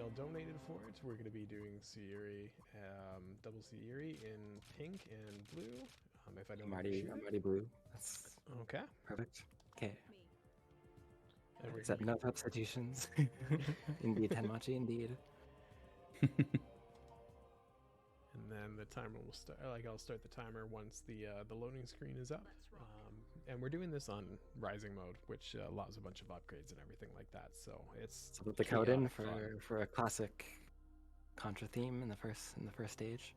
y'all donated for it. We're going to be doing Siri, double Siri in pink and blue. If I don't I'm already blue. That's okay. perfect. Okay. And we're Except no substitutions. Indeed, Tenmachi, indeed. And then the timer will start. I'll start the timer once the loading screen is up. And we're doing this on Rising mode, which allows a bunch of upgrades and everything like that. So it's put the code in for a classic Contra theme in the first stage.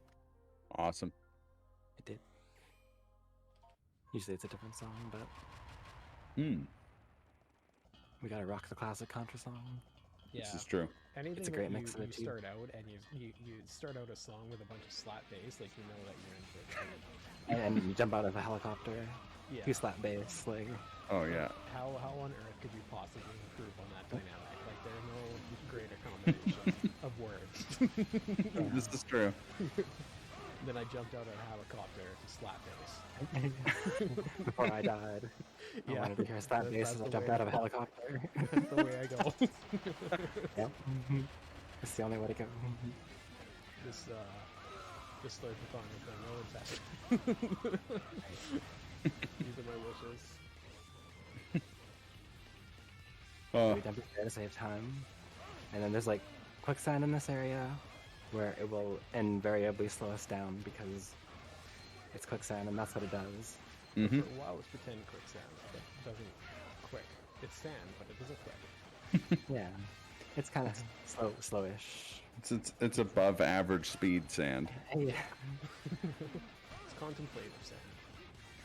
Awesome. It did. Usually it's a different song, but we gotta rock the classic Contra song. Yeah, this is true. Anything it's a great mix of you start out and you start out a song with a bunch of slap bass, like you know that you're in for it. And you jump out of a helicopter. Yeah. 2 slap bass, like. Oh yeah. How on earth could you possibly improve on that dynamic? Like there's no greater combination of words. This is true. Then I jumped out of a helicopter to slap bass. Before I died. I wanted to hear slap bass as I jumped out of a helicopter. That's the way I go. Yep. It's the only way to go. This SlurpeeNinja thing, no obsession. These are my wishes. We jump there to save time. And then there's like quicksand in this area where it will invariably slow us down because it's quicksand and that's what it does. For a while it's pretend quicksand, but it doesn't quick. It's sand, but it doesn't quick. Yeah. It's kind of slowish. It's above average speed sand. Yeah. It's contemplative sand.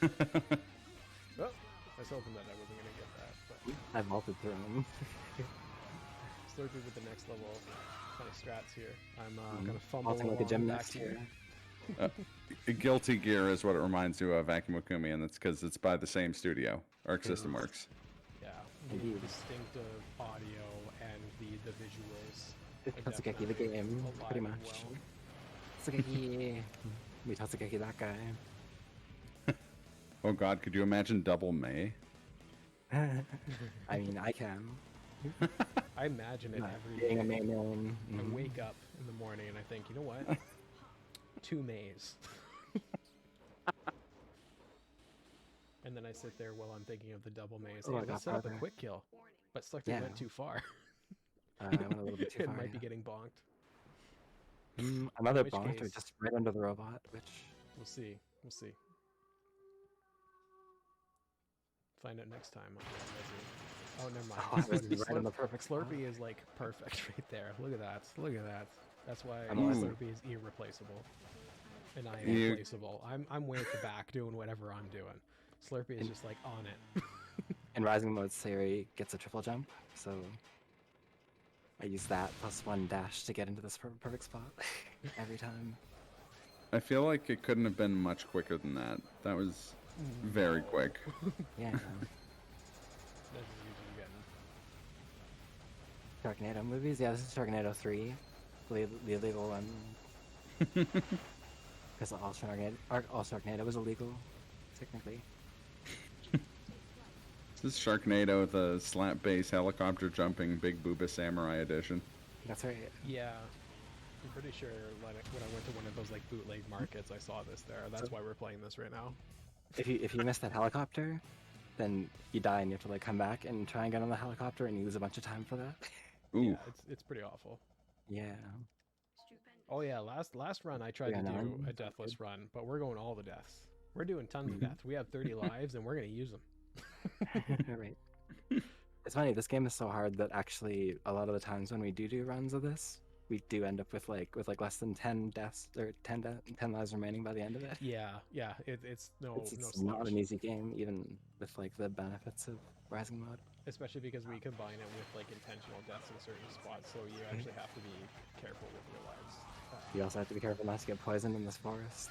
Oh, I was hoping that I wasn't going to get that, but I vaulted through them. Slurpee with the next level kind of strats here. I'm going to fumble Vaulting like a gymnast here. Guilty Gear is what it reminds you of Akimokumi, and that's because it's by the same studio, Arc System Works. Yeah, the distinctive audio and the visuals. It's Tatsugeki the game, pretty much. Well. Tatsugeki. We Tatsugeki that guy. Oh god, could you imagine Double May? I mean, I can. I imagine it every being day. a main villain. I wake up in the morning and I think, you know what? 2 Mays. And then I sit there while I'm thinking of the double maze. Hey, let's set up a quick kill. But Slurpee went too far. I went a little bit too it far. might be getting bonked. Another bonked, or just right under the robot, which... We'll see. We'll see. Find out next time. Oh, never mind. Right on the perfect Slurpee is like perfect right there. Look at that. Look at that. That's why Slurpee is irreplaceable. And I am replaceable. I'm way at the back doing whatever I'm doing. Slurpee is just like on it. In Rising mode, Sari gets a triple jump, so I use that plus 1 dash to get into this perfect spot every time. I feel like it couldn't have been much quicker than that. That was very quick. Yeah. That's usually getting. Sharknado movies? Yeah, this is Sharknado 3. The illegal one. Because all Sharknado was illegal, technically. This is Sharknado, the slap bass helicopter jumping Big Booba Samurai edition. That's right. Yeah. I'm pretty sure when I went to one of those like bootleg markets, I saw this there. That's why we're playing this right now. If you miss that helicopter, then you die and you have to like come back and try and get on the helicopter and you lose a bunch of time for that. Ooh. Yeah, it's pretty awful. Yeah. Oh yeah, last run I tried to do a deathless run, but we're going all the deaths. We're doing tons of deaths. We have 30 lives and we're gonna use them. Right. It's funny, this game is so hard that actually a lot of the times when we do runs of this, we do end up with like less than 10 deaths or 10 lives remaining by the end of it. Yeah, it's not an easy game, even with like the benefits of Rising mode. Especially because we combine it with like intentional deaths in certain spots, so you actually have to be careful with your lives. You also have to be careful not to get poisoned in this forest.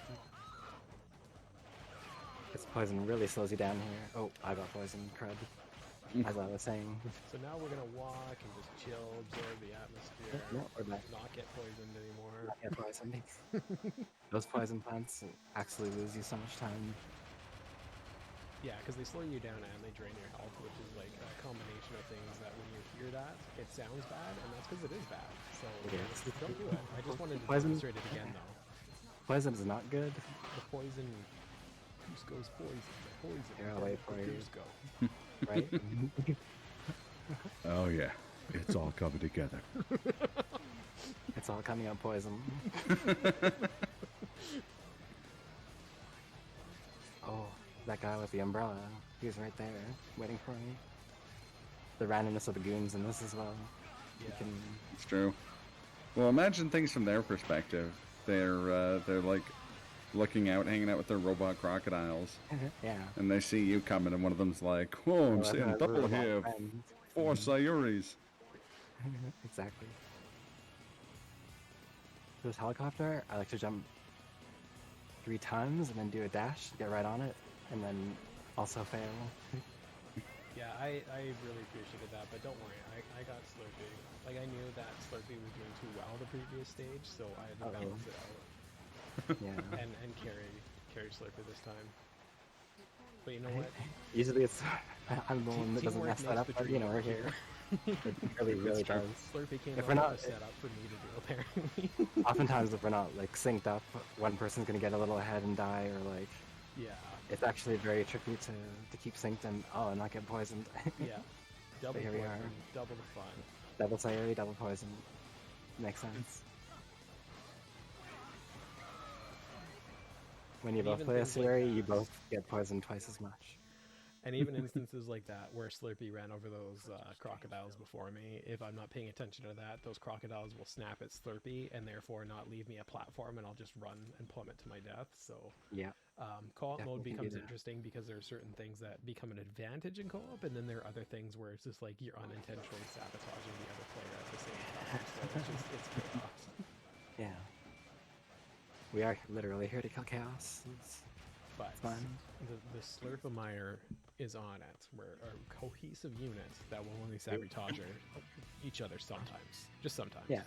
This poison really slows you down here. Oh, I got poisoned, crud. As I was saying. So now we're gonna walk and just chill, absorb the atmosphere, not get poisoned anymore. Not get poisoned. Those poison plants actually lose you so much time. Yeah, because they slow you down and they drain your health, which is like a combination of things that when you hear that, it sounds bad, and that's because it is bad. So don't do it. I just wanted to demonstrate it again, though. Poison is not good. The poison... Cusco's poison. The poison. Here, I'll wait for you. Cusco. Right? Oh yeah, it's all coming together. It's all coming out poison. Oh, that guy with the umbrella. He's right there, waiting for me. The randomness of the goons in this as well. Yeah. You can... It's true. Well, imagine things from their perspective. They're like looking out, hanging out with their robot crocodiles, Yeah. and they see you coming, and one of them's like, "Whoa, I'm seeing a double here, 4 Sayuris." Exactly. This helicopter, I like to jump 3 times and then do a dash, get right on it, and then also fail. Yeah, I really appreciated that, but don't worry, I got Slurpee. Like, I knew that Slurpee was doing too well the previous stage, so I had to balance it out. Yeah. and carry Slurpee this time. But you know what? Usually it's I'm the one that doesn't Teamwork mess that makes up, the but you know, dream we're work here. It really does. Slurpee came If up we're not- with a setup for me to do, apparently. Oftentimes if we're not like synced up, one person's gonna get a little ahead and die, or like Yeah, it's actually very tricky to keep synced and not get poisoned. yeah. Double here we poison, are. double the fun. Double Sayuri, double poison. Makes sense. When you And both even play a things like Sayuri, you that. both get poisoned twice as much. And even instances like that where Slurpee ran over those crocodiles before me, if I'm not paying attention to that, those crocodiles will snap at Slurpee and therefore not leave me a platform, and I'll just run and plummet to my death. So Yeah. co-op mode Definitely do becomes that. interesting because there are certain things that become an advantage in co-op, and then there are other things where it's just like you're unintentionally sabotaging the other player at the same time. So it's chaos. Yeah. We are literally here to kill chaos. But fun. the SlurpeeNinja is on it. We're a cohesive unit that will only sabotage each other sometimes. Just sometimes. Yeah.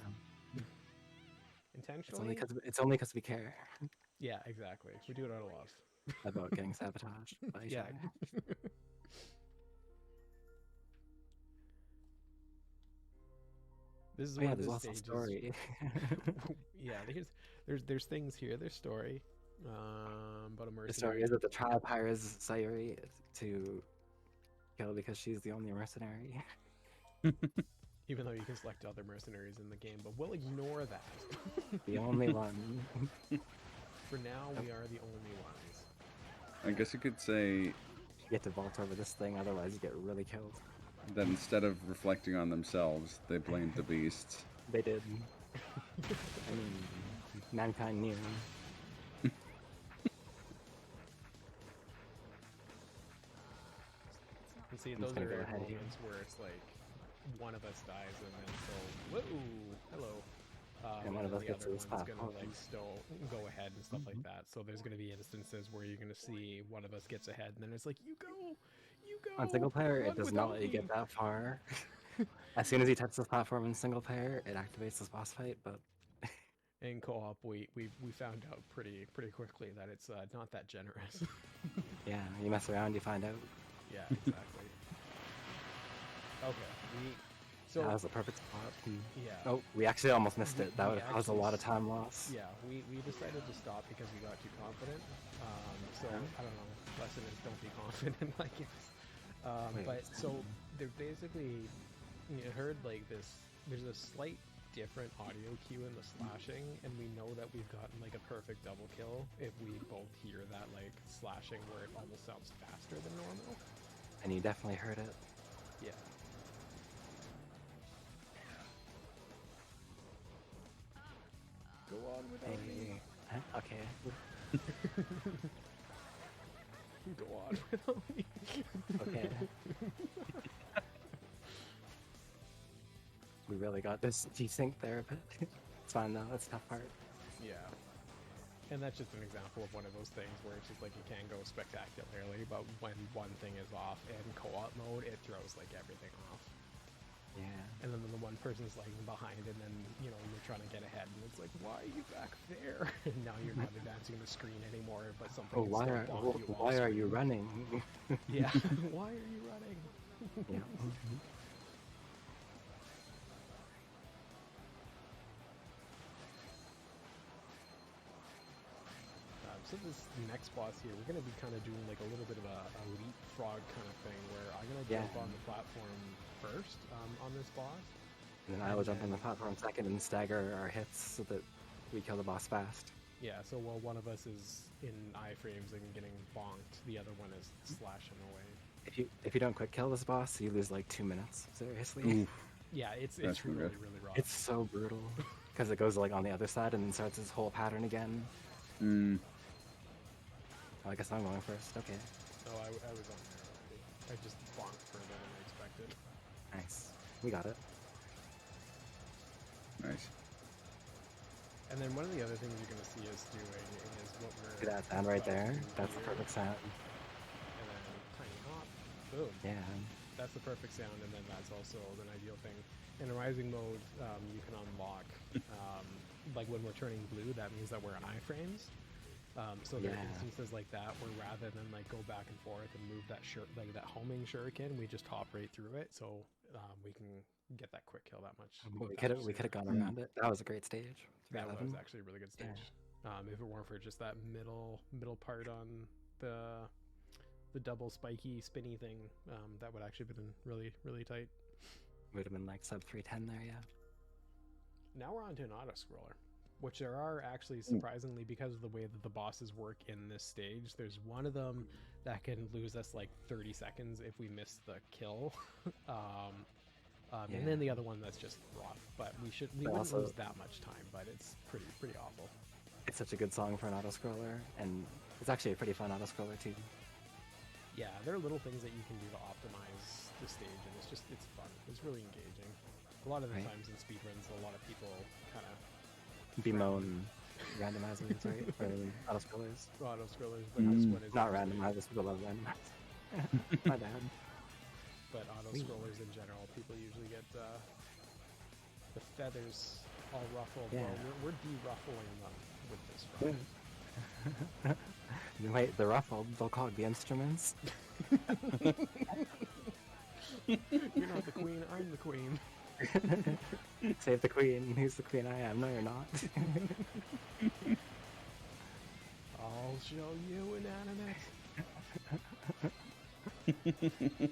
Intentionally? It's only because we care Yeah, exactly. We do it out of love. about getting sabotaged by each Yeah. other. This is Oh, one yeah, of there's the lots of stages. story. Yeah, there's things here. There's story. But a The story mercenary. is that the tribe hires Sayuri to kill because she's the only mercenary. Even though you can select other mercenaries in the game, but we'll ignore that. The only one. For now, we are the only ones. I guess you could say You get to vault over this thing, otherwise you get really killed. that instead of reflecting on themselves, they blamed the beasts. They did. I mean, mankind knew. You see, I'm those just gonna are go ahead here. moments where it's like one of us dies and then so whoa, hello. And one of then us the gets other to this one's gonna platform. like still go ahead and stuff like that. So there's gonna be instances where you're gonna see one of us gets ahead and then it's like you go. On single player, run it does not without let you me." get that far. As soon as you touch this platform in single player, it activates this boss fight, but In co-op, we found out pretty quickly that it's not that generous. yeah, you mess around, you find out. Yeah, exactly. Okay, so That was the perfect spot. yeah. Oh, we actually almost missed it. That We would have caused a actually lot of time loss. Yeah, we decided to stop because we got too confident. So I don't know. Lesson is don't be confident, I guess. Wait, But what's so they're basically, you heard like this. There's a slight different audio cue in the slashing, and we know that we've gotten like a perfect double kill if we both hear that like slashing where it almost sounds faster than normal. And you definitely heard it. Yeah. Go on without me. Huh? Okay. Go on without me. Okay. We really got this desync there, but it's fine though. That's the tough part. Yeah. And that's just an example of one of those things where it's just like you can go spectacularly, but when one thing is off in co-op mode, it throws like everything off. Yeah. And then the one person's lagging behind, and then, you know, you're trying to get ahead, and it's like, why are you back there? And now you're not advancing the screen anymore, but something Oh, can why still are bonk you off why are you screen. running? Yeah, why are you running? Yeah. So this next boss here, we're going to be kind of doing like a little bit of a leapfrog kind of thing, where I'm going to jump on the platform first on this boss. And then I will jump on the platform second and stagger our hits so that we kill the boss fast. Yeah, so while one of us is in iframes and getting bonked, the other one is slashing away. If you don't quick kill this boss, you lose like 2 minutes. Seriously. Yeah, it's That's really, good. really rough. It's so brutal because it goes like on the other side and then starts this whole pattern again. Oh, I guess I'm going first. Okay. Oh, I was on there already. I just bonked further than I expected. Nice. We got it. Nice. And then one of the other things you're going to see us doing is what we're... See that sound right there? about to do That's the here. perfect sound. And then tiny hop. Boom. Yeah. That's the perfect sound, and then that's also an ideal thing. In Rising mode, you can unlock, like when we're turning blue, that means that we're in iframes. So there are instances like that where rather than like go back and forth and move that that homing shuriken, we just hop right through it, so we can get that quick kill that much. We could have gone around it. That was a great stage. That 311. was actually a really good stage. If it weren't for just that middle part on the double spiky spinny thing, that would actually have been really, really tight. Would have been like sub 310 there, yeah. Now we're on to an auto scroller, which there are actually, surprisingly, because of the way that the bosses work in this stage, there's one of them that can lose us like 30 seconds if we miss the kill. And then the other one that's just rough, but we wouldn't also lose that much time, but it's pretty awful. It's such a good song for an auto scroller, and it's actually a pretty fun auto scroller too. Yeah, there are little things that you can do to optimize the stage, and it's fun. It's really engaging. A lot of the times in speedruns, a lot of people kind of bemoan randomizers, right? Or auto scrollers. Auto scrollers, but this one is not randomizers. People love randomizers. My bad. But auto scrollers in general, people usually get the feathers all ruffled. Yeah. Well, we're de-ruffling them with this run. Wait, they're ruffled. They'll call it the instruments. You're not the queen, I'm the queen. Save the queen. Who's the queen? I am. No, you're not. I'll show you inanimate.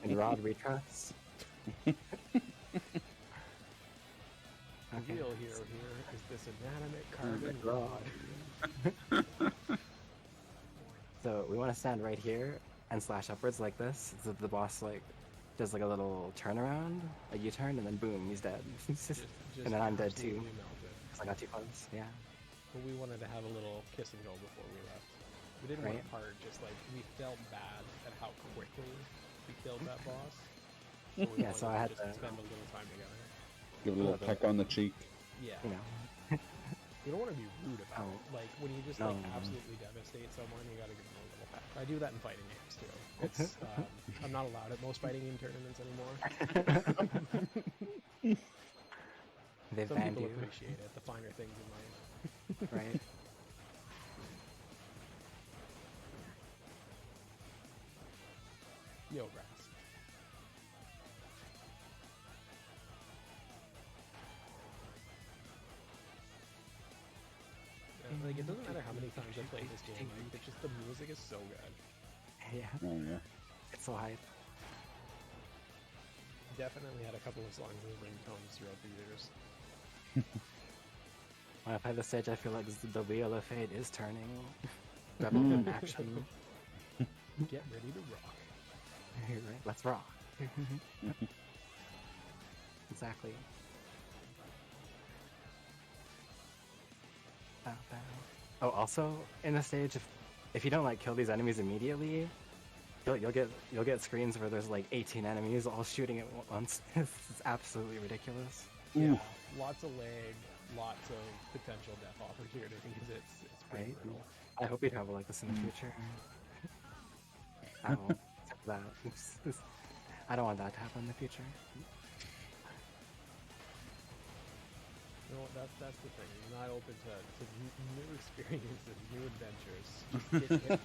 And Rod we trust. The real hero here is this inanimate carbon rod. So we want to stand right here and slash upwards like this, so that the boss like does like a little turnaround, a U-turn, and then boom, he's dead. And then I'm dead too, absolutely melted. because I got too close. Yeah. But we wanted to have a little kiss and go before we left. We didn't want to part, just like we felt bad at how quickly we killed that boss. So we So I had to to spend a little time together. Give it a little peck on the cheek. Yeah. you know. You don't want to be rude about it. Like when you just No. like absolutely devastate someone, you gotta give them a little pat. I do that in fighting games too. It's I'm not allowed at most fighting game tournaments anymore. They've Some banned people you, appreciate it, the finer things in life. right? Yo, grass. Like it doesn't matter how many times I play this game, like it's just the music is so good. Yeah. Oh yeah. It's so hype. Definitely had a couple of songs as ringtones throughout the years. When I play the stage, I feel like the wheel of fate is turning. Rebel in action. Get ready to rock. Right? Let's rock. Exactly. Bow, bow. Oh, also in the stage, if you don't like kill these enemies immediately, you'll get screens where there's like 18 enemies all shooting at once. It's absolutely ridiculous. Yeah, lots of lag, lots of potential death opportunities. It's pretty Right? brutal. I hope you travel like this in the future. I won't accept that. I don't want that to happen in the future. that's the thing. You're not open to new experiences, new adventures.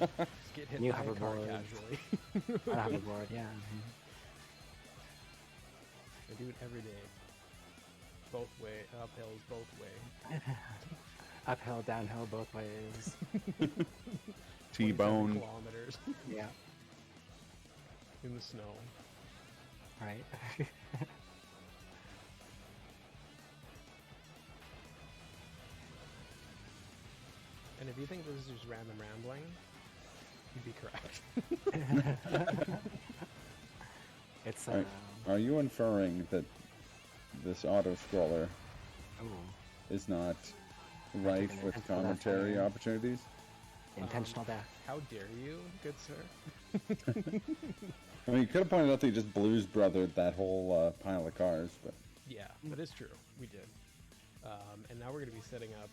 Just get hit New by a car hoverboards. casually. I have a board, yeah. I do it every day. Both way, uphills both way. Uphill, downhill, both ways. 27 T-bone. kilometers Yeah, in the snow. right. And if you think this is just random rambling, you'd be correct. It's Are you inferring that this auto-scroller ooh, is not rife Taking with it into commentary that opportunities? intentional death. How dare you, good sir? I mean, you could have pointed out that you just blues brothered that whole pile of cars, but Yeah, that is true. We did. And now we're going to be setting up,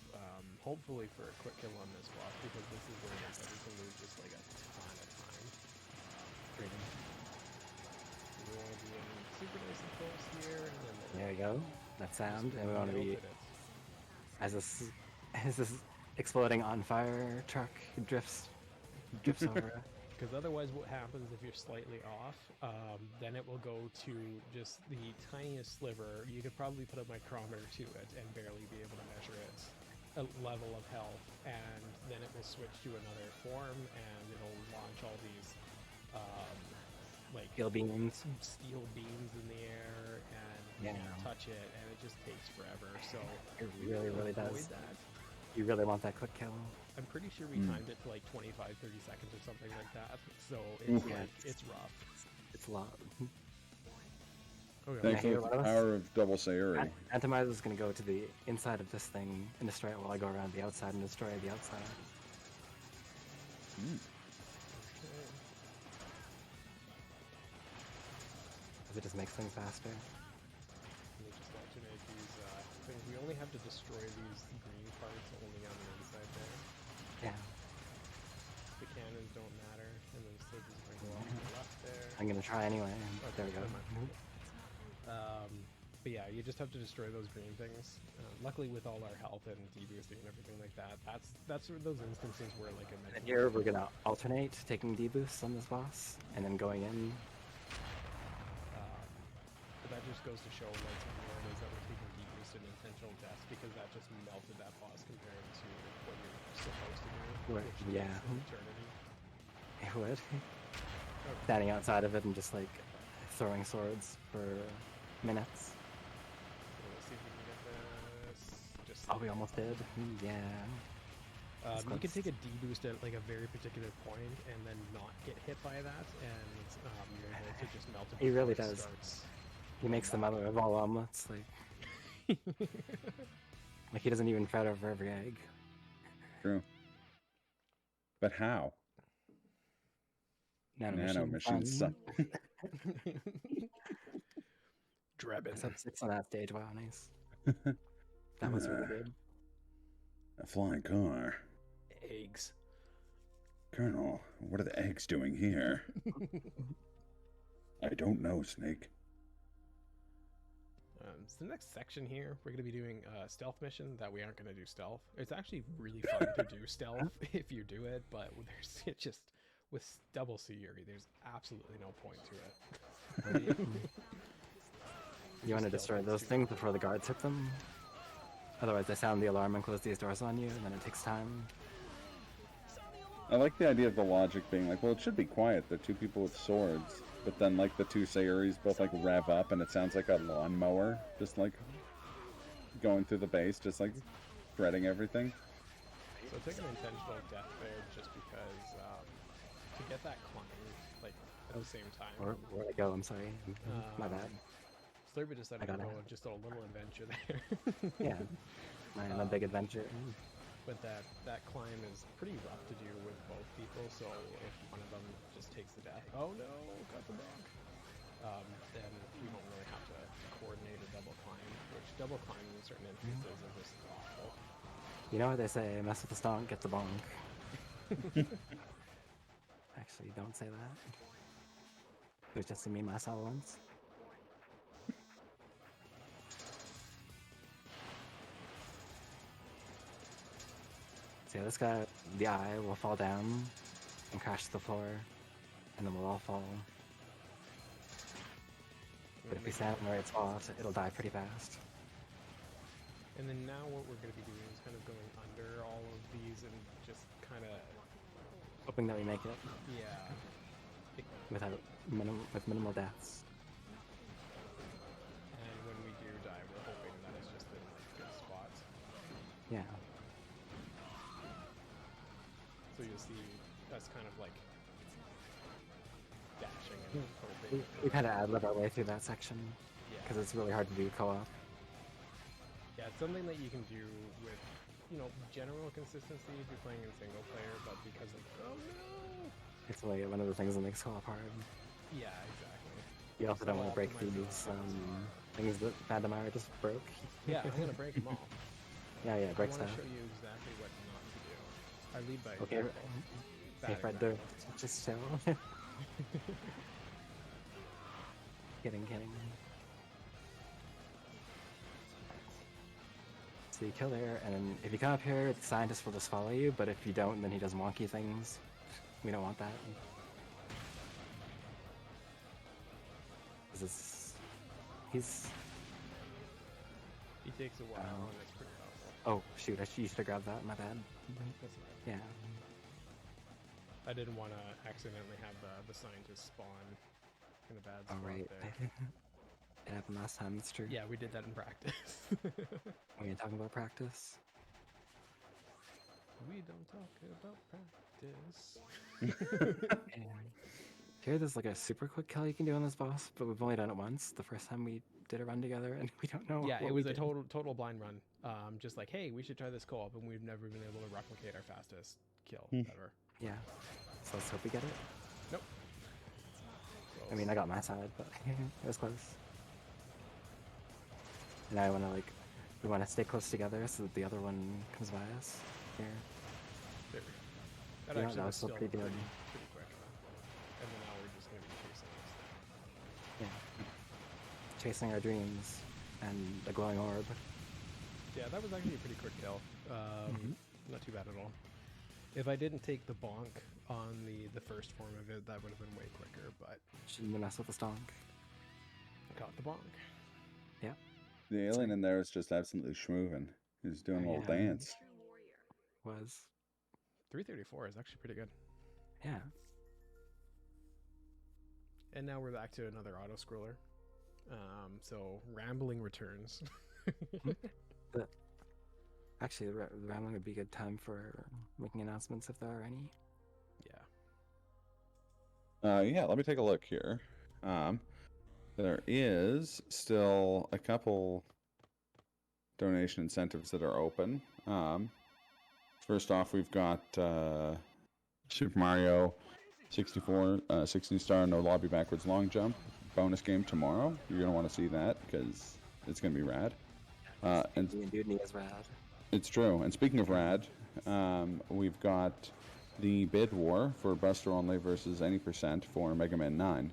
hopefully for a quick kill on this boss, because this is where it is that we can lose just like a ton of time. Freedom. We want to be in super nice and close here, and then There you go. That sound, and we want to be as this exploding on fire truck drifts over. Because otherwise what happens if you're slightly off, then it will go to just the tiniest sliver. You could probably put a micrometer to it and barely be able to measure its level of health, and then it will switch to another form, and it'll launch all these like Steel beams. steel beams in the air, and you Yeah. can't touch it, and it just takes forever. So It we really, wanna really avoid does. that. You really want that quick kill. I'm pretty sure we timed it to like 25, 30 seconds or something like that. So it's Yeah, like, it's rough. It's a lot. Okay. thankfully hear with one the of us? power of double Sayuri. Antiaaron is going to go to the inside of this thing and destroy it while I go around the outside and destroy the outside. Because it just makes things faster. Let me just alternate these things. We only have to destroy these green parts only on the inside there. Yeah. The cannons don't matter, and then Slurp is going to go off to the left there. I'm going to try anyway. There we go. never mind. But yeah, you just have to destroy those green things. Luckily, with all our health and deboosting and everything like that, that's sort of those instances where like I And mentioned. here we're going to alternate taking deboosts on this boss and then going in. But that just goes to show like where it is that we're taking deboost and intentional deaths, because that just melted that boss compared to what you're supposed to do, Right, which yeah. takes an eternity. It would. Okay. Standing outside of it and just like throwing swords for minutes. So let's see if we can get this. Just Oh, we almost did. Yeah. you can take a deboost at like a very particular point and then not get hit by that, and you're able to just melt it. He really before it does. starts. He makes the mother of all omelets. Like he doesn't even fret over every egg. True. But how? Nano machines suck. Drebin. Sub 6 on that stage. Wow, nice. That was really good. A flying car. Eggs. Colonel, what are the eggs doing here? I don't know, Snake. So the next section here, we're going to be doing a stealth mission that we aren't going to do stealth. It's actually really fun to do stealth if you do it, but there's it just with double Sayuri, there's absolutely no point to it. You want to destroy those things before the guards hit them? Otherwise they sound the alarm and close these doors on you, and then it takes time. I like the idea of the logic being like, well, it should be quiet. They're two people with swords. But then, like, the two Sayuris both, like, rev up, and it sounds like a lawnmower. Just, like, going through the base, just, like, shredding everything. So I took an intentional death there just because to get that climb, like, at the same time. Where'd I go? I'm sorry. My bad. Slurpee decided to got go it. on just a little adventure there. Yeah. My big adventure. But that climb is pretty rough to do with both people, so if one of them just takes the death, oh no, got the dog, then we won't really have to coordinate a double climb, which double climbing in certain instances is just awful. You know what they say, mess with the stonk, get the bonk. Actually, don't say that. It was just to me myself once. So yeah, this guy, the eye will fall down and crash to the floor, and then we'll all fall. But if we stand in the right spot, it'll die pretty fast. And then now what we're going to be doing is kind of going under all of these and just kind of... Hoping that we make it. Yeah. With minimal deaths. And when we do die, we're hoping that it's just in good spots. Yeah. So you'll see us kind of like dashing and hoping. We kind of ad-lib our way through that section. Yeah. Because it's really hard to do co-op. Yeah, it's something that you can do with, you know, general consistency if you're playing in single player, but because of, oh no! It's like one of the things that makes co-op hard. Yeah, exactly. You also don't want to break these things that PhantomIre just broke. Yeah, I'm gonna break them all. Yeah, break I stuff. want to show you exactly what not to do. I lead by Okay, example. hey Bad Fred, example. just chill. Kidding. So you kill there, and then if you come up here, the scientist will just follow you, but if you don't, then he does wonky things. We don't want that. He takes a while, and it's pretty powerful. Oh, shoot, you should have grabbed that, my bad. That's okay. Yeah. I didn't want to accidentally have the scientist spawn in a bad spot Alright. there. It happened last time, that's true. Yeah, we did that in practice. We ain't talking about practice. We don't talk about practice. And here, there's like a super quick kill you can do on this boss, but we've only done it once. The first time we did a run together, and we don't know. Yeah, what it was we a did. total blind run. Just like, hey, we should try this co-op, and we've never been able to replicate our fastest kill ever. Yeah. So let's hope we get it. Nope. I mean, I got my side, but it was close. And I want to we want to stay close together so that the other one comes by us. Here. There. That Yeah, actually that was was still still pretty good. pretty quick. And then now we're just going to be chasing this thing. Yeah. Chasing our dreams and a glowing orb. Yeah, that was actually a pretty quick kill. Not too bad at all. If I didn't take the bonk on the first form of it, that would have been way quicker, but Shouldn't mess with the stonk. got the bonk. Yeah. The alien in there is just absolutely schmoovin'. He's doing a little Yeah. dance. Was. 334 is actually pretty good. Yeah. And now we're back to another auto-scroller. So rambling returns. Actually, the rambling would be a good time for making announcements if there are any. Yeah. Yeah, let me take a look here. There is still a couple donation incentives that are open. First off, we've got Super Mario 64 16-star no lobby backwards long jump bonus game tomorrow. You're gonna want to see that because it's gonna be rad. And Dude is rad. it's true. And speaking of rad, we've got the bid war for Buster Only versus any percent for Mega Man 9.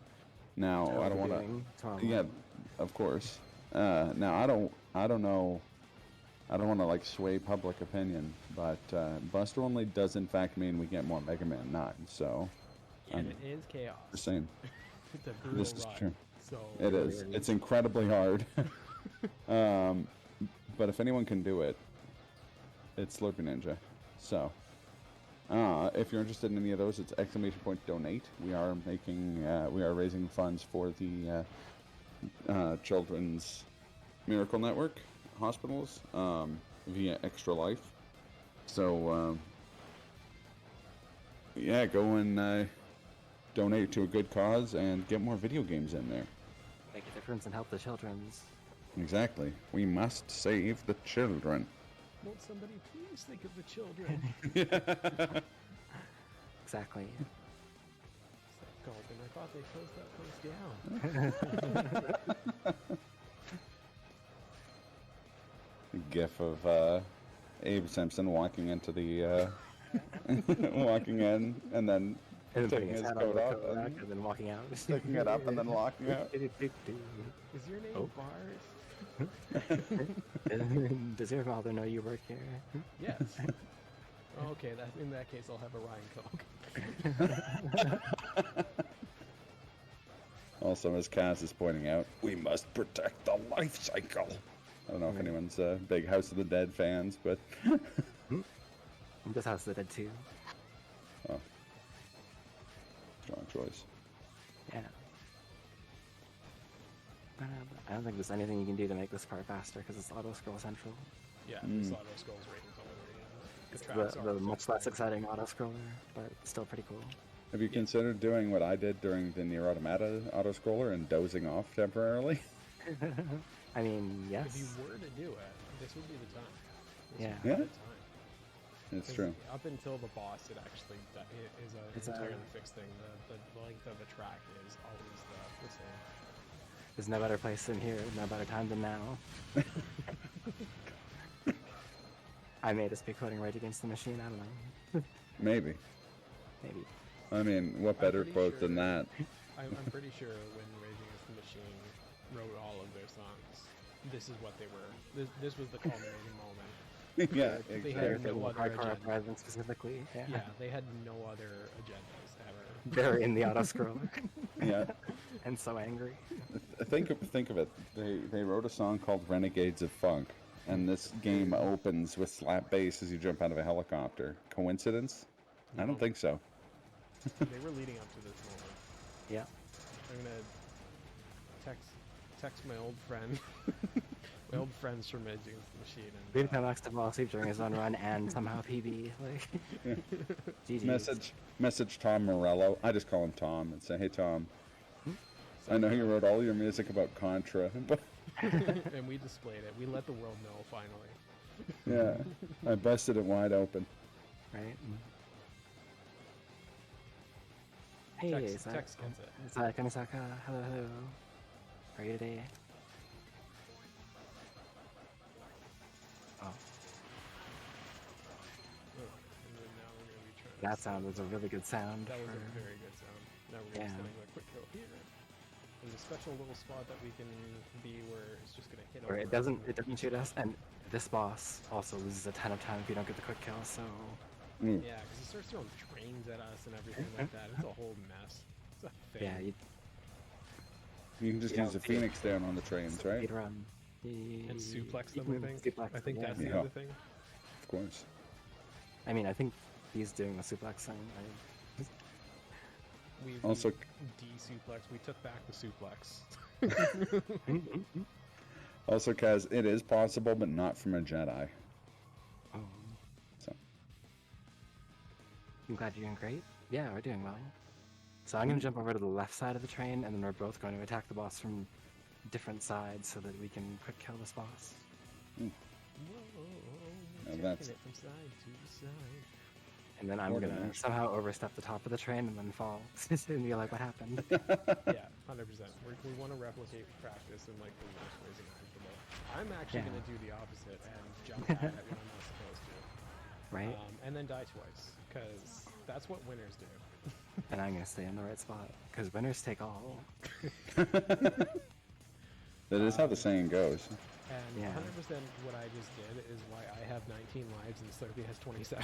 Now I don't want to. Yeah, of course. Now I don't know. I don't want to sway public opinion, but Buster Only does in fact mean we get more Mega Man 9. So. And it is chaos. Just saying. It's a brutal This is run, true. So It is. It's incredibly hard. But if anyone can do it, it's SlurpeeNinja. So, if you're interested in any of those, it's !donate. We are raising funds for the Children's Miracle Network hospitals via Extra Life. So, yeah, go and donate to a good cause and get more video games in there. Make a difference and help the children's. Exactly. We must save the children. Won't somebody please think of the children? Exactly. Golden, I thought they closed that place down. GIF of Abe Simpson walking into the walking in and then And taking his coat off and then walking out. picking it up and then locking out. Is your name Bars? Does your father know you work here? Yes. Oh, okay, in that case, I'll have a Ryan Coke. Also, as Kaz is pointing out, we must protect the life cycle. I don't know if anyone's big House of the Dead fans, but... This House of the Dead too. Oh. Strong choice. Yeah. I don't think there's anything you can do to make this part faster because it's auto-scroll central. Yeah, this auto scrolls right until the It's the much less exciting auto-scroller, but still pretty cool. Have you considered doing what I did during the Nier Automata auto-scroller and dozing off temporarily? I mean, yes. If you were to do it, this would be the time. Yeah. Would be Yeah. the time. It's true. Up until the boss, it actually is an entirely fixed thing. The length of a track is always the same. There's no better place than here, no better time than now. I may just be quoting Rage Against the Machine, I don't know. Maybe. Maybe. I mean, what better quote than that? I'm pretty sure when Rage Against the Machine wrote all of their songs, this is what they were. This was the culminating moment. Yeah, They exactly. had no other Hardcore agenda. Uprising specifically. Yeah, they had no other agendas ever. They're in the auto-scroller. Yeah. And so angry. Think of it. They wrote a song called Renegades of Funk, and this game opens with slap bass as you jump out of a helicopter. Coincidence? I don't think so. They were leading up to this moment. Yeah. I'm gonna text my old friend, my old friends from Rage Against the Machine, We've and come back to fall asleep during his own run and somehow PB. Like, GG's. Message Tom Morello. I just call him Tom and say, hey Tom, I know you wrote all your music about Contra, but and we displayed it. We let the world know finally. yeah, I busted it wide open. Right? Hey, Tex gets it. It's Kanisaka. Hello, hello. How are you today? Oh, Oh, and then now we're gonna be trying. that sound was a really good sound. That was for- a very good sound. Now we're gonna Yeah. send a quick kill here. There's a special little spot that we can be where it's just gonna hit Where over. it doesn't shoot us, and this boss also loses a ton of time if you don't get the quick kill. So Mm. Yeah, because he starts throwing trains at us and everything like that. It's a whole mess. It's a thing. yeah, You can just Yeah, use the Phoenix down on the trains, right? speed run. And suplex You them, I can think. suplex I think them, that's yeah. the other thing. Of course. I mean, I think he's doing the suplexing. We Also- de-suplex. We took back the suplex. Also, Kaz, it is possible, but not from a Jedi. Oh. So. I'm glad you're doing great. Yeah, we're doing well. So I'm going to jump over to the left side of the train, and then we're both going to attack the boss from different sides so that we can quick kill this boss. Whoa, Now taking that's- it from side to side. And then I'm going to Organized. somehow overstep the top of the train and then fall. And be like, what happened? Yeah, 100%. We want to replicate practice in like the worst ways imaginable. I'm actually Yeah. going to do the opposite and jump at it when I'm not supposed to. Right? And then die twice, because that's what winners do. And I'm going to stay in the right spot. Because winners take all. That is how the saying goes. And Yeah. 100% what I just did is why I have 19 lives and Slurpee has 27.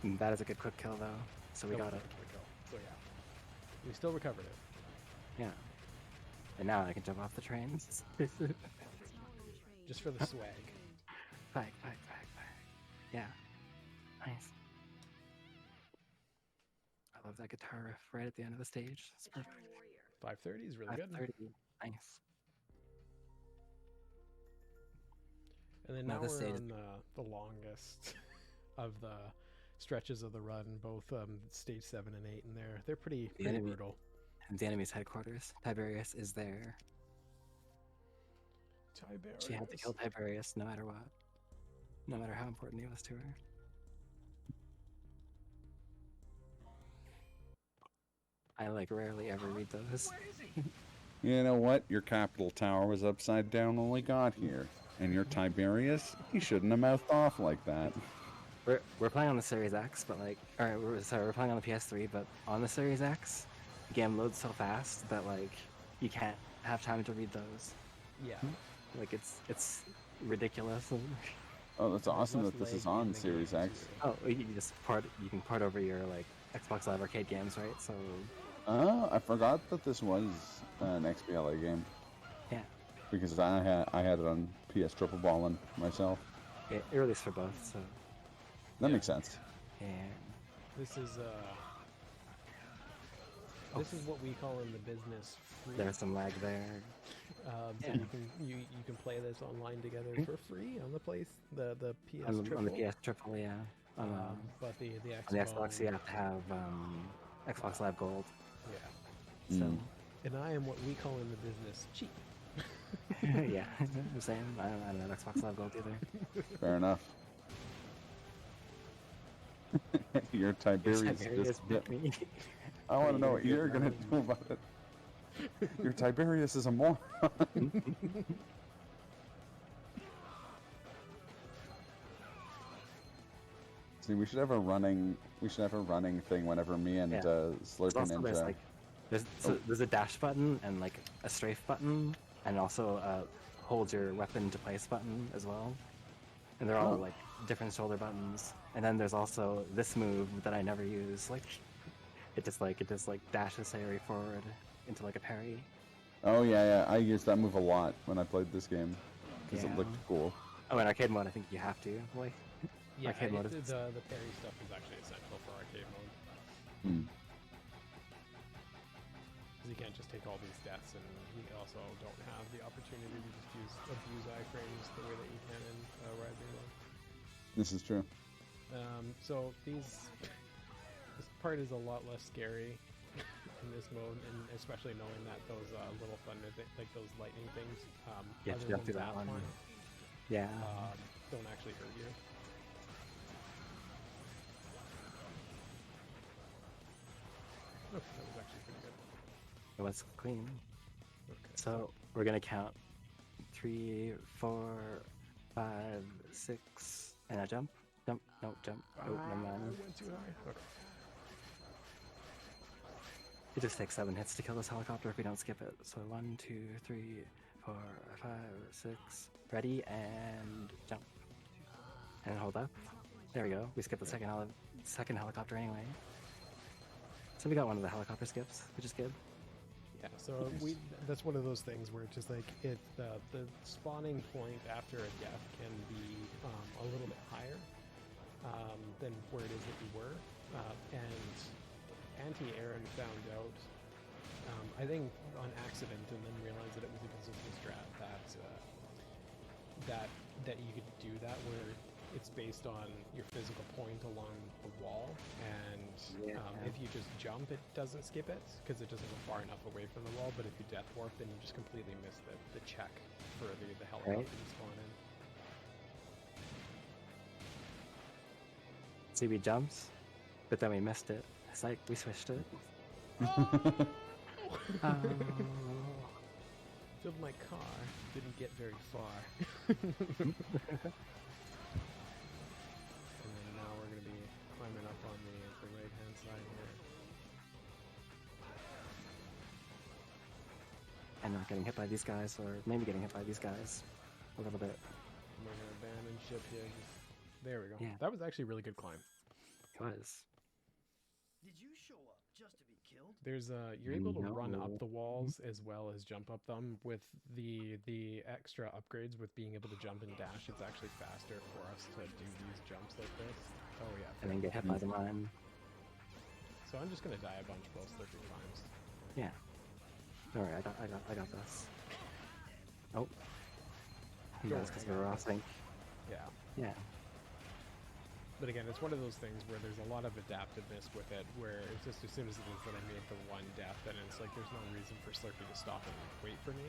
And that is a good quick kill, though. So we That got was it. a quick kill. So yeah, we still recovered it. Yeah. And now I can jump off the trains. Just for the swag. Fag. Yeah. Nice. I love that guitar riff right at the end of the stage. It's perfect. 530 is really good. 530. Nice. And then No, now this we're stage- on the longest of the stretches of the run, both stage 7 and 8, and they're pretty enemy- brutal. And the enemy's headquarters. Tiberius is there. She had to kill Tiberius no matter what. No matter how important he was to her. I like rarely ever read those. You know what? Your capital tower was upside down when we got here. And your Tiberius? He shouldn't have mouthed off like that. We're playing on the Series X, but like, or we're playing on the PS3, but on the Series X, the game loads so fast that like you can't have time to read those. Yeah. Like it's ridiculous. Oh, that's There's awesome less that this lag is in on the Series game, X. too. Oh, you can port over your like Xbox Live Arcade games, right? So I forgot that this was an XBLA game. yeah, Because I had it on PS Triple Ballin' myself. it released for both. So That Yeah. makes sense. and This is this is what we call in the business free. there's some lag there. So Yeah. you can play this online together for free on the the PS On Triple. the PS Triple, yeah. But the On the Xbox, you have to have Xbox Live Gold. Yeah. So And I am what we call in the business cheap. yeah, I'm saying I don't have Xbox Live Gold either. Fair enough. Your Tiberius Tiberius just bit me. I want to know You're what you're good, gonna man. do about it. Your Tiberius is a moron. See, we should have a running thing whenever me and Yeah. There's also there's SlurpeeNinja. like there's a dash button and like a strafe button and also a hold your weapon to place button as well. And they're all Oh. like different shoulder buttons. And then there's also this move that I never use. Like it just dashes Sayori forward into like a parry. Oh yeah, I used that move a lot when I played this game because Yeah. it looked cool. Oh, in arcade mode I think you have to. Like Yeah, Arcade mode is- the parry stuff is actually essential for arcade mode. Hmm. Because you can't just take all these deaths, and you also don't have the opportunity to just abuse iframes the way that you can in Rising mode. This is true. So this part is a lot less scary in this mode, and especially knowing that those little thunder, like those lightning things, You have to other jump than through that one. one, yeah. don't actually hurt you. Okay, that was actually pretty good. It was clean. Okay. So we're gonna count 3, 4, 5, 6, and a jump. Jump. No, jump. Oh, never I mind. went too high. Okay. It just takes 7 hits to kill this helicopter if we don't skip it. So 1, 2, 3, 4, 5, 6. Ready and jump. And hold up. There we go. We skipped the second helicopter anyway. So we got one of the helicopter skips, which is good. Yeah, so that's one of those things where it's just like the spawning point after a death can be a little bit higher than where it is that you were, and Antiaaron found out, I think on accident, and then realized that it was a consistent strat that you could do that where it's based on your physical point along the wall, and if you just jump, it doesn't skip it because it doesn't go far enough away from the wall. But if you death warp, then you just completely miss the check for the helicopter to spawn in. See, we jumped, but then we missed it. It's like we switched it. Oh. Filled my car, didn't get very far. And then now we're gonna be climbing up on the right hand side here. And not getting hit by these guys, or maybe getting hit by these guys a little bit. We're gonna abandon ship here. There we go. Yeah. That was actually a really good climb. It was. Did you show up just to be killed? There's you're able to run up No. the walls as well as jump up them with the extra upgrades with being able to jump and dash. It's actually faster for us to do these jumps like this. Oh yeah. And then get hit by the mine. So I'm just gonna die a bunch both 30 times. Yeah. Alright, I got this. Oh. Don't That's because worry, we're I got off sync. Yeah. Yeah. But again, it's one of those things where there's a lot of adaptiveness with it, where it's just as soon as it is that I made the one death, then it's like there's no reason for Slurpee to stop and wait for me.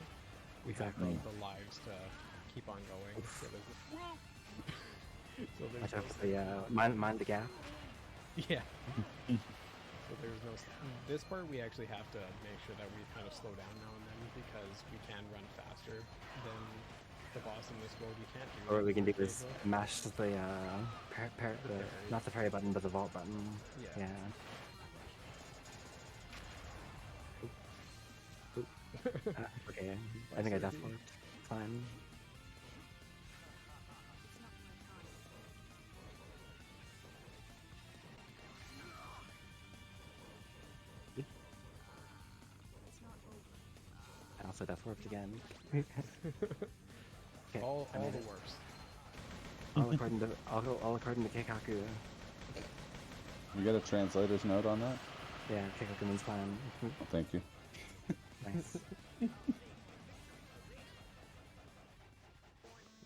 We have Exactly. the lives to keep on going. So there's, so I there's took no, the mind the gap. yeah. So there's no. This part we actually have to make sure that we kind of slow down now and then because we can run faster than the boss in this mode. You can't do. Or what we can do arcade is mode. mash the parry. not the parry button, but the vault button. Yeah. Yeah. Okay, I think I death warped. Fine. also death warped again. Okay, all I made the it. warps. All according to Keikaku. You get a translator's note on that? Yeah, Keikaku means plan. Oh, thank you. Nice.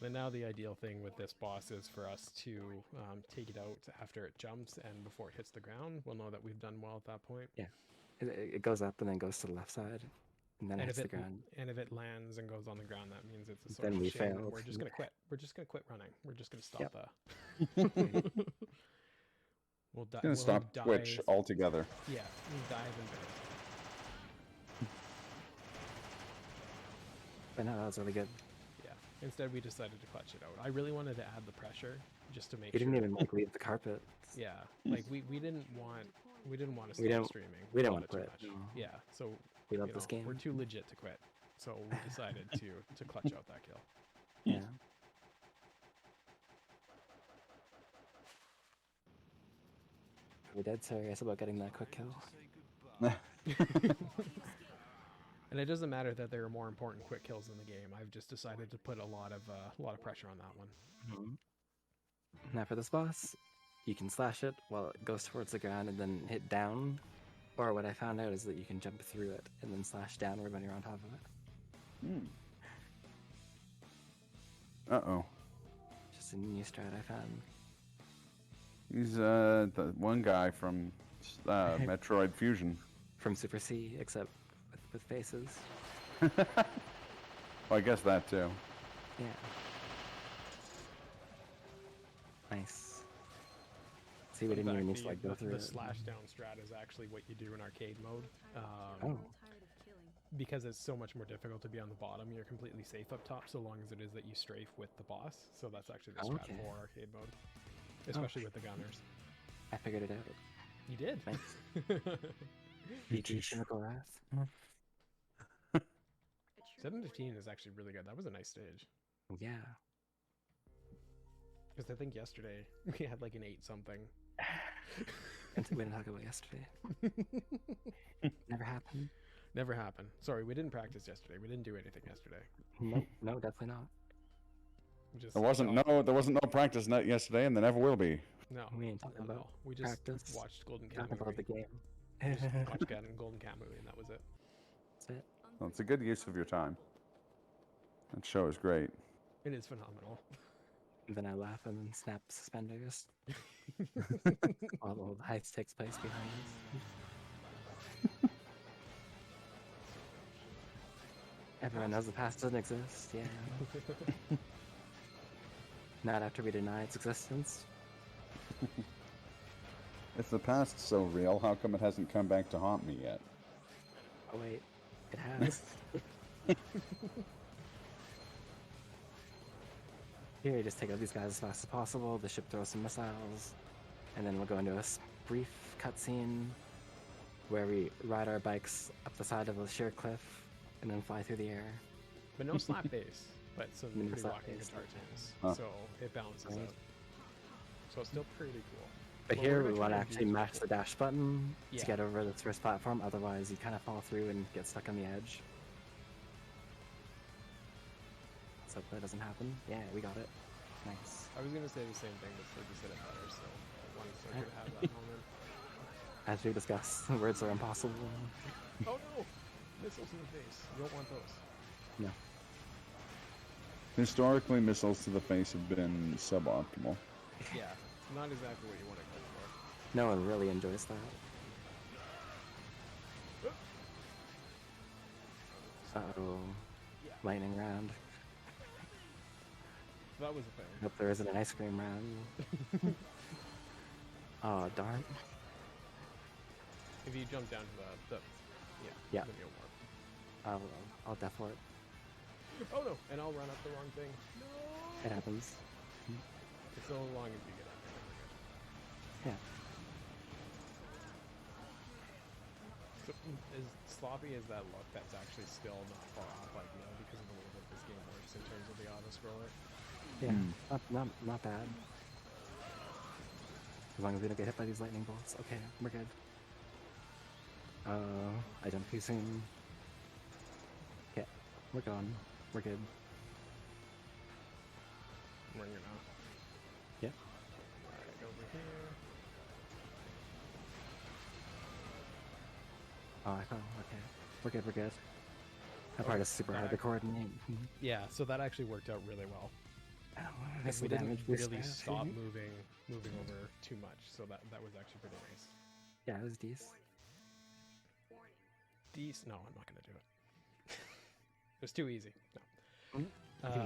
And now the ideal thing with this boss is for us to take it out after it jumps and before it hits the ground. We'll know that we've done well at that point. Yeah. It goes up and then goes to the left side, and then it hits the ground. And if it lands and goes on the ground, that means it's a sort Then of we shame, and failed. we're just gonna quit. We're just gonna quit running. We're just gonna stop Yep. the. We'll die. Gonna stop Twitch altogether. Yeah, we'll dive and bang. But no, that was really good. Yeah. Instead, we decided to clutch it out. I really wanted to add the pressure just to make We sure. didn't even like leave the carpet. Yeah, like we didn't want to stop didn't- streaming. we didn't wanna wanna too quit, much. no. Yeah, so We love you this know, game. we're too legit to quit. So we decided to clutch out that kill. Yeah. We're dead serious about getting that quick kill. And it doesn't matter that there are more important quick kills in the game. I've just decided to put a lot of pressure on that one. Mhm. Now for this boss, you can slash it while it goes towards the ground and then hit down. Or what I found out is that you can jump through it and then slash downward when you're on top of it. Uh-oh. Just a new strat I found. He's the one guy from Metroid Fusion. From Super C, except with faces. Well, I guess that too. Yeah. Nice. See, we In didn't even fact, need to like go through the it. slash down strat is actually what you do in arcade mode. Oh. Because it's so much more difficult to be on the bottom, you're completely safe up top so long as it is that you strafe with the boss. So that's actually the strat Okay. for arcade mode. Especially with the gunners. I figured it out. You did. Nice. BG Chemical Wrath. 715 is actually really good. That was a nice stage. Yeah. Because I think yesterday we had like an 8 something. And we didn't talk about yesterday. Never happened. Never happened. Sorry, we didn't practice yesterday. We didn't do anything yesterday. Nope. No, definitely not. We just There wasn't no practice net yesterday, and there never will be. No, We ain't talking not at about all. We just practice. watched Golden Cat Talking about movie. the game. Just watched Golden Cat movie, and that was it. That's it. Well, it's a good use of your time. That show is great. It is phenomenal. And then I laugh and then snap suspenders. All the heist takes place behind us. Everyone knows the past doesn't exist, yeah. Not after we deny its existence. If the past's so real, how come it hasn't come back to haunt me yet? Oh wait, it has. Here, you just take out these guys as fast as possible. The ship throws some missiles, and then we'll go into a brief cutscene where we ride our bikes up the side of a sheer cliff and then fly through the air. But no slap bass, but some No pretty slap rocking bass. guitar tunes. Huh. So it balances Right. out. So it's still pretty cool. But Well, here we're we gonna want to try and actually use mash it. the dash button Yeah. to get over this first platform, otherwise you kind of fall through and get stuck on the edge. Let's hope that doesn't happen. Yeah, we got it. Nice. I was gonna say the same thing, but Slurpee said it better, so I wanted Slurpee to have that moment. As we discussed, the words are impossible. Oh no! Missiles in the face. You don't want those. No. Historically, missiles to the face have been suboptimal. Yeah, not exactly what you want to go for. No one really enjoys that. Uh-oh. Yeah. Lightning round. That was a thing. Hope there isn't an ice cream round. Oh, darn. If you jump down to the Yeah. then you'll warp. I'll death warp. Oh no! And I'll run up the wrong thing. No! It happens. It's so long as you get up there. Yeah. So, as sloppy as that look, that's actually still not far off idea because of the way that this game works in terms of the auto-scroller. Yeah. Hmm. Not bad. As long as we don't get hit by these lightning bolts. Okay, we're good. I jump too soon. Okay. We're going. We're good. We're gonna. Yep. Alright, over here. Oh, I thought, okay. We're good, we're good. That part is super hard to coordinate. Yeah, so that actually worked out really well. That's We the didn't damage really stop moving over too much, so that was actually pretty nice. Yeah, it was decent. No, I'm not gonna do it. It was too easy. No.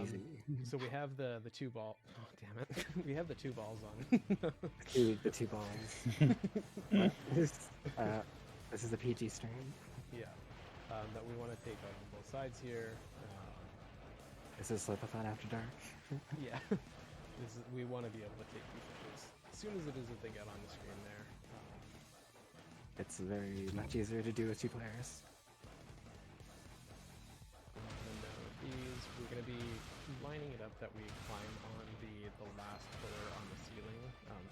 Easy. So we have the two ball. Oh damn it! We have the two balls on. The two balls. This is a PG stream. Yeah. That we want to take on both sides here. This is Sleepathon After Dark. Yeah. We want to be able to take these images as soon as it is that they get on the screen there. It's very much easier to do with 2 players. And with these, we're going to be lining it up that we climb on the last pillar on the ceiling,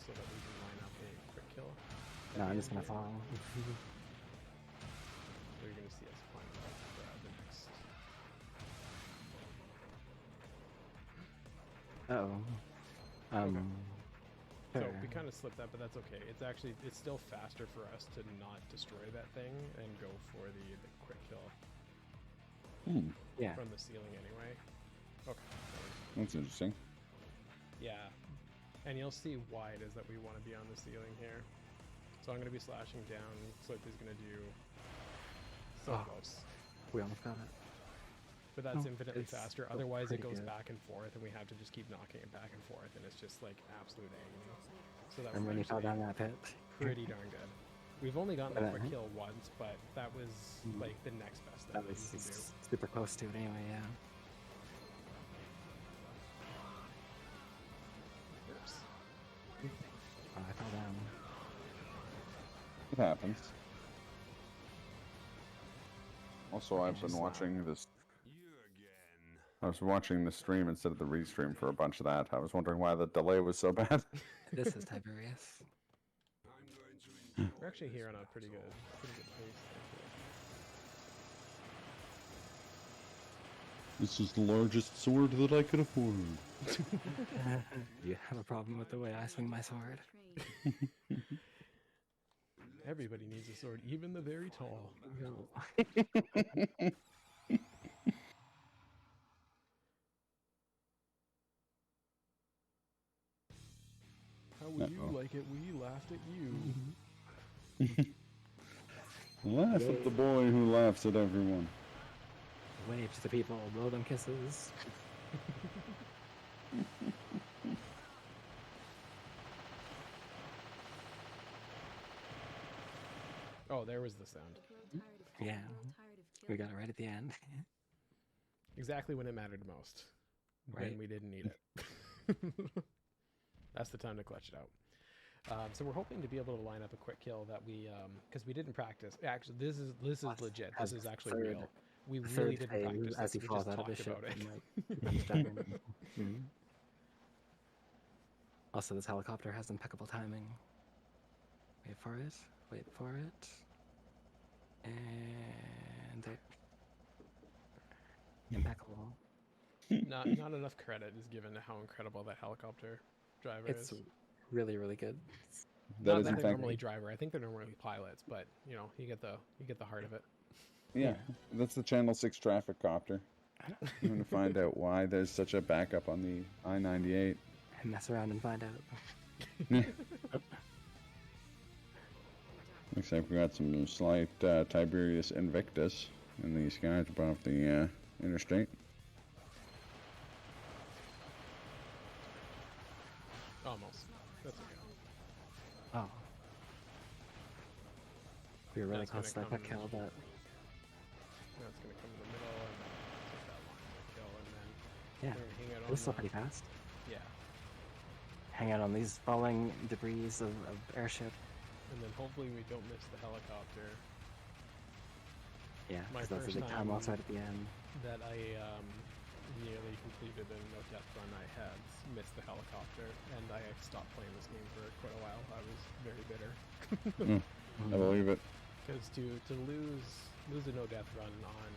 so that we can line up a quick kill. No, I'm just gonna fall. So you're going to see us climb up the next. Uh-oh. So Sure. we kind of slipped that, but that's okay. It's still faster for us to not destroy that thing and go for the quick kill Yeah. from the ceiling anyway. Okay. That's interesting. Yeah. And you'll see why it is that we want to be on the ceiling here. So I'm going to be slashing down. Slurpee's going to do so close. We almost got it. But that's No, infinitely it's faster. still Otherwise, it pretty goes good. back and forth, and we have to just keep knocking it back and forth, and it's just like absolute agony. So that And when you was fell actually down that pit. pretty darn good. We've only gotten a Uh-huh. quick kill once, but that was like the next best thing That that was we can do. super close to it anyway, yeah. Oops. Oh, I fell down. It happens. Also, I've been watching this. I was watching the stream instead of the restream for a bunch of that. I was wondering why the delay was so bad. This is Tiberius. We're actually here on a pretty good pace. Actually. This is the largest sword that I could afford. You have a problem with the way I swing my sword? Everybody needs a sword, even the very tall. How would you like it? We laughed at you. Laugh at the boy who laughs at everyone. Wave to the people, blow them kisses. Oh, there was the sound. Yeah, we got it right at the end. Exactly when it mattered most. Right. When we didn't need it. That's the time to clutch it out. So we're hoping to be able to line up a quick kill that we, because we didn't practice. Actually, this is legit. This is actually real. We really didn't practice as he this. We falls just out of his talked ship. about it. Also, this helicopter has impeccable timing. Wait for it. Wait for it. And there. Impeccable. Not enough credit is given to how incredible that helicopter driver It's is. really, really good. That Not is that in they're fact. normally driver. I think they're normally pilots, but you know, you get the heart of it. Yeah, that's the Channel 6 traffic copter. I'm going to find out why there's such a backup on the I-98. Mess around and find out. Looks like we got some slight Tiberius Invictus in the skies above the interstate. Almost. That's okay. Oh. We were really That's gonna close to that come- quick kill, but Now it's gonna come in the middle and then take that line of kill, and then yeah, we're gonna hang out it on was still the- pretty fast. Yeah, Hang out on these falling debris of airship. and then hopefully we don't miss the helicopter. Yeah, My because that's a first big time time- also at the end. That I nearly completed a no death run. I had missed the helicopter, and I stopped playing this game for quite a while. I was very bitter I believe it. because to lose a no death run on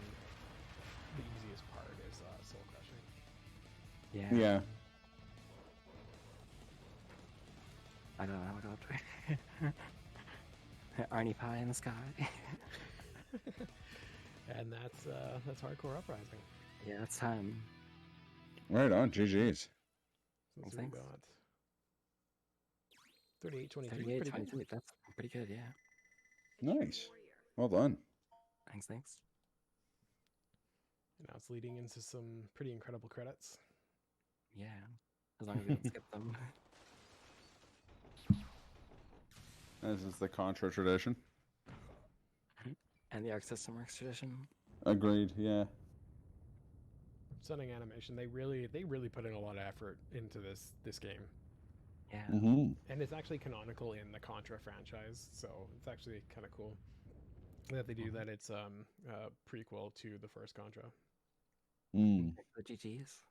the easiest part is soul crushing. Yeah. Yeah. I don't know what Arnie Pie in the sky. And that's hardcore uprising. Yeah, it's time. Right on. GG's. So let's see Thanks. what we got. 38, 23. 38, Pretty 22. good. That's pretty good, yeah. Nice. Well done. Thanks. And now it's leading into some pretty incredible credits. Yeah. As long as we don't skip them. This is the Contra tradition. And the Arc System Works tradition. Agreed. Yeah. Stunning animation. They really put in a lot of effort into this game. Yeah. Mm-hmm. And it's actually canonical in the Contra franchise, so it's actually kind of cool that they do that. It's a prequel to the first Contra. Mm. The GG's.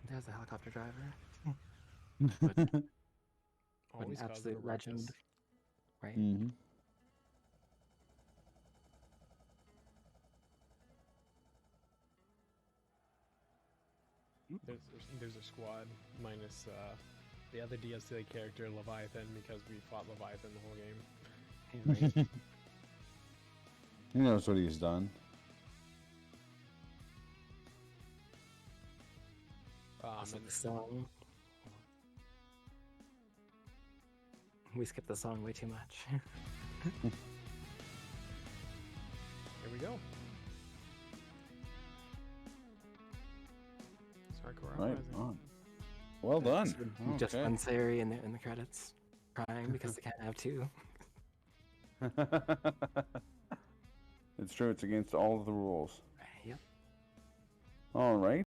There's the helicopter driver. What an Always causing a absolute ruckus. legend. Right? Mm-hmm. There's a squad minus the other DLC character Leviathan, because we fought Leviathan the whole game. Right. He knows what he's done. Also, And the song. We skipped the song way too much. here we go. It's hardcore Right uprising. on. Well done. Just Okay. one Sayuri in the credits, crying because they can't have two. It's true. It's against all of the rules. Yep. All right.